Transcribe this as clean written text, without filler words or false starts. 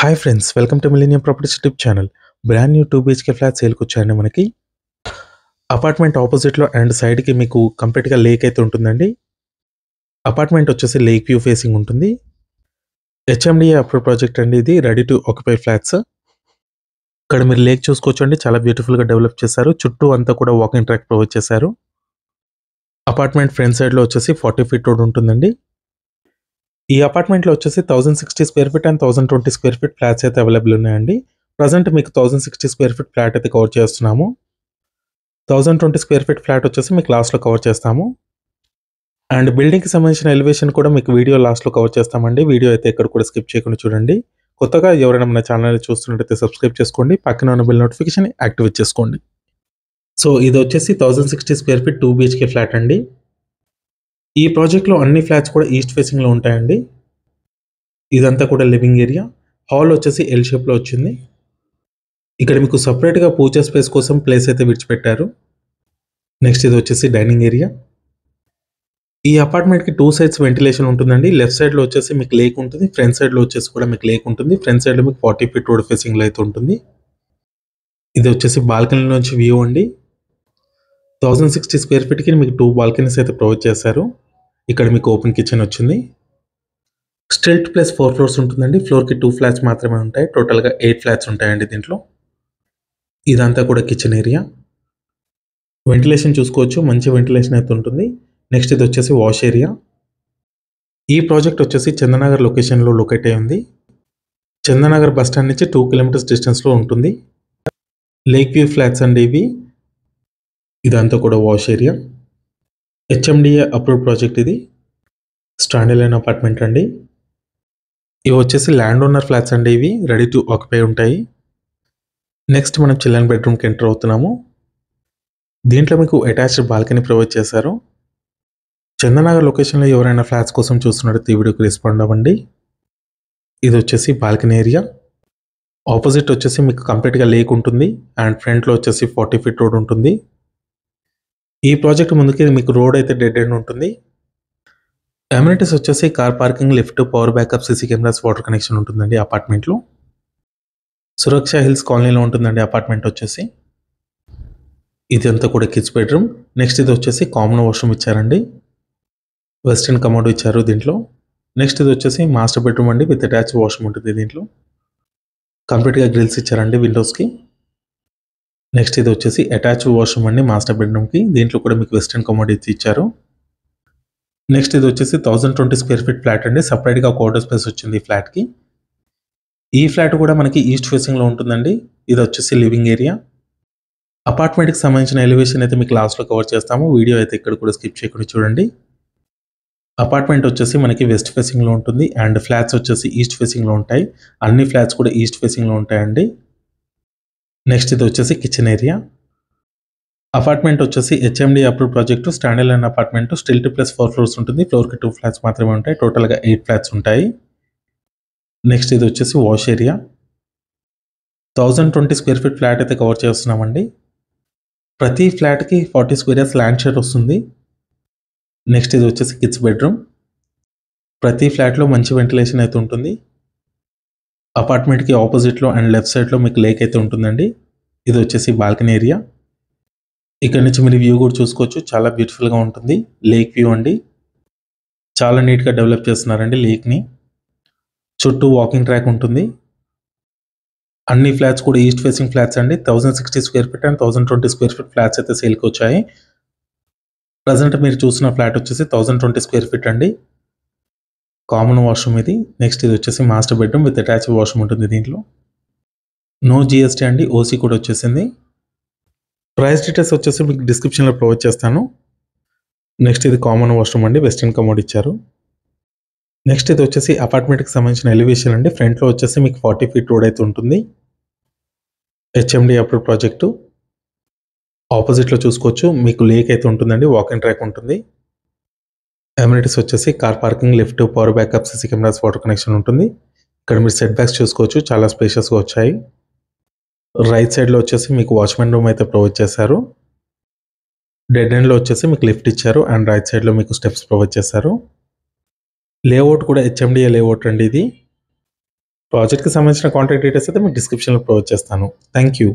Hi friends, welcome to millennium properties YouTube channel. Brand new 2 BHK flat సేల్కి వచ్చాయండి. మనకి apartment ఆపోజిట్లో and సైడ్కి మీకు కంప్లీట్గా లేక్ అయితే ఉంటుందండి. అపార్ట్మెంట్ వచ్చేసి లేక్ వ్యూ ఫేసింగ్ ఉంటుంది. HMDA అప్రూవ్ ప్రాజెక్ట్ అండి. ఇది రెడీ టు ఆక్యుపై ఫ్లాట్స్. ఇక్కడ మీరు లేక్ చూసుకోవచ్చు అండి. చాలా బ్యూటిఫుల్గా డెవలప్ చేశారు. చుట్టూ అంతా కూడా వాకింగ్ ట్రాక్ ప్రొవైడ్ చేశారు. అపార్ట్మెంట్ ఫ్రంట్ సైడ్లో వచ్చేసి 40 ఫీట్ రోడ్ ఉంటుందండి. ఈ అపార్ట్మెంట్లో వచ్చేసి 1060 square feet and 1020 square feet flats అయితే అవైలబుల్ ఉన్నాయండి. ప్రజెంట్ మీకు 1060 స్క్వేర్ ఫీట్ ఫ్లాట్ అయితే కవర్ చేస్తున్నాము. 1020 స్క్వేర్ ఫీట్ ఫ్లాట్ వచ్చేసి మీకు లాస్ట్లో కవర్ చేస్తాము. అండ్ బిల్డింగ్కి సంబంధించిన ఎలివేషన్ కూడా మీకు వీడియో లాస్ట్లో కవర్ చేస్తామండి. వీడియో అయితే ఎక్కడ కూడా స్కిప్ చేయకుండా చూడండి. కొత్తగా ఎవరైనా మన ఛానల్ చూస్తున్నట్టయితే సబ్స్క్రైబ్ చేసుకోండి. పక్కన ఉన్న బిల్ నోటిఫికేషన్ యాక్టివేట్ చేసుకోండి. సో ఇది వచ్చేసి 1060 స్క్వేర్ ఫీట్ 2 BHK ఫ్లాట్ అండి. ఈ ప్రాజెక్ట్లో అన్ని ఫ్లాట్స్ కూడా ఈస్ట్ ఫేసింగ్లో ఉంటాయండి. ఇదంతా కూడా లివింగ్ ఏరియా. హాల్ వచ్చేసి ఎల్ షేప్లో వచ్చింది. ఇక్కడ మీకు సపరేట్గా పూజా స్పేస్ కోసం ప్లేస్ అయితే విడిచిపెట్టారు. నెక్స్ట్ ఇది వచ్చేసి డైనింగ్ ఏరియా. ఈ అపార్ట్మెంట్కి 2 సైడ్స్ వెంటిలేషన్ ఉంటుందండి. లెఫ్ట్ సైడ్లో వచ్చేసి మీకు లేక్ ఉంటుంది. ఫ్రంట్ సైడ్లో వచ్చేసి కూడా మీకు లేక్ ఉంటుంది. ఫ్రంట్ సైడ్లో మీకు 40 ఫీట్ రోడ్ ఫేసింగ్లో అయితే ఉంటుంది. ఇది వచ్చేసి బాల్కనీ నుంచి వ్యూ అండి. 1060 స్క్వేర్ ఫీట్కి మీకు 2 బాల్కనీస్ అయితే ప్రొవైడ్ చేశారు. ఇక్కడ మీకు ఓపెన్ కిచెన్ వచ్చింది. స్టిల్ట్ ప్లస్ 4 ఫ్లోర్స్ ఉంటుందండి. ఫ్లోర్కి 2 ఫ్లాట్స్ మాత్రమే ఉంటాయి. టోటల్గా 8 ఫ్లాట్స్ ఉంటాయండి దీంట్లో. ఇదంతా కూడా కిచెన్ ఏరియా. వెంటిలేషన్ చూసుకోవచ్చు. మంచి వెంటిలేషన్ అయితే ఉంటుంది. నెక్స్ట్ ఇది వచ్చేసి వాష్ ఏరియా. ఈ ప్రాజెక్ట్ వచ్చేసి చందనగర్ లొకేషన్లో లొకేట్ అయి ఉంది. చందనగర్ బస్ స్టాండ్ నుంచి 2 కిలోమీటర్స్ డిస్టెన్స్లో ఉంటుంది. లేక్ వ్యూ ఫ్లాట్స్ అండి ఇవి. ఇదంతా కూడా wash area. HMDA approve project ఇది. స్టాండర్డ్ లైన్ అపార్ట్మెంట్ అండి. ఇవి వచ్చేసి ల్యాండ్ ఓనర్ ఫ్లాట్స్ అండి. ఇవి రెడీ టు ఆక్యుపై ఉంటాయి. నెక్స్ట్ మనం చిల్డ్రన్ బెడ్రూమ్కి ఎంటర్ అవుతున్నాము. దీంట్లో మీకు అటాచ్డ్ బాల్కనీ ప్రొవైడ్ చేశారు. చందనగర్ లొకేషన్లో ఎవరైనా ఫ్లాట్స్ కోసం చూస్తున్నట్టు ఈ వీడియోకి రెస్పాండ్ అవ్వండి. ఇది వచ్చేసి బాల్కనీ ఏరియా. ఆపోజిట్ వచ్చేసి మీకు కంప్లీట్గా లేక్ ఉంటుంది. అండ్ ఫ్రంట్లో వచ్చేసి 40 ఫీట్ రోడ్ ఉంటుంది. ఈ ప్రాజెక్ట్ ముందుకి మీకు రోడ్ అయితే డెడ్ ఎండ్ ఉంటుంది. అమ్యూనిటీస్ వచ్చేసి car parking, lift, power backup, CC cameras, water connection ఉంటుందండి అపార్ట్మెంట్లో. సురక్ష హిల్స్ కాలనీలో ఉంటుందండి అపార్ట్మెంట్ వచ్చేసి. ఇది అంతా కూడా కిడ్స్ బెడ్రూమ్. నెక్స్ట్ ఇది వచ్చేసి కామన్ వాష్రూమ్ ఇచ్చారండి. వెస్టర్న్ కమోడ్ ఇచ్చారు దీంట్లో. నెక్స్ట్ ఇది వచ్చేసి మాస్టర్ బెడ్రూమ్ అండి. విత్ అటాచ్ వాష్రూమ్ ఉంటుంది దీంట్లో. కంప్లీట్గా గ్రిల్స్ ఇచ్చారండి విండోస్కి. నెక్స్ట్ ఇది వచ్చేసి అటాచ్ వాష్రూమ్ అండి మాస్టర్ బెడ్రూమ్కి. దీంట్లో కూడా మీకు వెస్టర్న్ కమోడ్ ఇచ్చారు. నెక్స్ట్ ఇది వచ్చేసి 1020 స్క్వేర్ ఫీట్ ఫ్లాట్ అండి. సపరేట్గా క్వార్టర్ స్పేస్ వచ్చింది ఈ ఫ్లాట్కి. ఈ ఫ్లాట్ కూడా మనకి ఈస్ట్ ఫేసింగ్లో ఉంటుందండి. ఇది వచ్చేసి లివింగ్ ఏరియా. అపార్ట్మెంట్కి సంబంధించిన ఎలివేషన్ అయితే మీకు లాస్ట్లో కవర్ చేస్తాము. వీడియో అయితే ఇక్కడ కూడా స్కిప్ చేయకుండా చూడండి. అపార్ట్మెంట్ వచ్చేసి మనకి వెస్ట్ ఫేసింగ్లో ఉంటుంది. అండ్ ఫ్లాట్స్ వచ్చేసి ఈస్ట్ ఫేసింగ్లో ఉంటాయి. అన్ని ఫ్లాట్స్ కూడా ఈస్ట్ ఫేసింగ్లో ఉంటాయండి. నెక్స్ట్ ఇది వచ్చేసి కిచెన్ ఏరియా. అపార్ట్మెంట్ వచ్చేసి HMDA approve project. Standard line apartment. Stilt plus 4 floors ఉంటుంది. ఫ్లోర్కి 2 ఫ్లాట్స్ మాత్రమే ఉంటాయి. టోటల్గా 8 ఫ్లాట్స్ ఉంటాయి. నెక్స్ట్ ఇది వచ్చేసి wash area. 1020 square feet flat అయితే కవర్ చేస్తున్నామండి. ప్రతి ఫ్లాట్కి 40 స్క్వేర్ యార్డ్స్ ల్యాండ్ షేర్ వస్తుంది. నెక్స్ట్ ఇది వచ్చేసి కిడ్స్ బెడ్రూమ్. ప్రతి ఫ్లాట్లో మంచి వెంటిలేషన్ అయితే ఉంటుంది. అపార్ట్మెంట్కి ఆపోజిట్లో అండ్ లెఫ్ట్ సైడ్లో మీకు లేక్ అయితే ఉంటుందండి. ఇది వచ్చేసి బాల్కనీ ఏరియా. ఇక్కడ నుంచి మీరు వ్యూ కూడా చూసుకోవచ్చు. చాలా బ్యూటిఫుల్గా ఉంటుంది. లేక్ వ్యూ అండి. చాలా నీట్గా డెవలప్ చేస్తున్నారండి లేక్ని. చుట్టూ వాకింగ్ ట్రాక్ ఉంటుంది. అన్ని ఫ్లాట్స్ కూడా ఈస్ట్ ఫేసింగ్ ఫ్లాట్స్ అండి. 1060 square feet and 1020 square feet flats అయితే సేల్కి వచ్చాయి. ప్రజెంట్ మీరు చూసిన ఫ్లాట్ వచ్చేసి 1020 స్క్వేర్ ఫీట్ అండి. కామన్ వాష్రూమ్ ఇది. నెక్స్ట్ ఇది వచ్చేసి master bedroom with attach washroom ఉంటుంది దీంట్లో. నో GST అండి. OC కూడా వచ్చేసింది. ప్రైస్ డీటెయిల్స్ వచ్చేసి మీకు డిస్క్రిప్షన్లో ప్రొవైడ్ చేస్తాను. నెక్స్ట్ ఇది కామన్ వాష్రూమ్ అండి. వెస్టర్న్ కమోడ్ ఇచ్చారు. నెక్స్ట్ ఇది వచ్చేసి అపార్ట్మెంట్కి సంబంధించిన ఎలివేషన్ అండి. ఫ్రంట్లో వచ్చేసి మీకు 40 ఫీట్ రోడ్ అయితే ఉంటుంది. HMDA approve project. ఆపోజిట్లో చూసుకోవచ్చు మీకు లేక్ అయితే ఉంటుందండి. వాకింగ్ ట్రాక్ ఉంటుంది. అమ్యూనిటీస్ వచ్చేసి car parking, lift, power backup, CC cameras, water connection ఉంటుంది. ఇక్కడ మీరు సెట్ బ్యాక్స్ చూసుకోవచ్చు. చాలా స్పేషియస్గా వచ్చాయి. రైట్ సైడ్లో వచ్చేసి మీకు వాచ్మెన్ రూమ్ అయితే ప్రొవైడ్ చేశారు. డెడ్ ఎండ్లో వచ్చేసి మీకు లిఫ్ట్ ఇచ్చారు. అండ్ రైట్ సైడ్లో మీకు స్టెప్స్ ప్రొవైడ్ చేశారు. లేఅవుట్ కూడా HMDA లేఅవుట్ అండి ఇది. ప్రాజెక్ట్‌కి సంబంధించిన కాంటాక్ట్ డీటెయిల్స్ అయితే మీకు డిస్క్రిప్షన్‌లో ప్రొవైడ్ చేస్తాను. Thank you.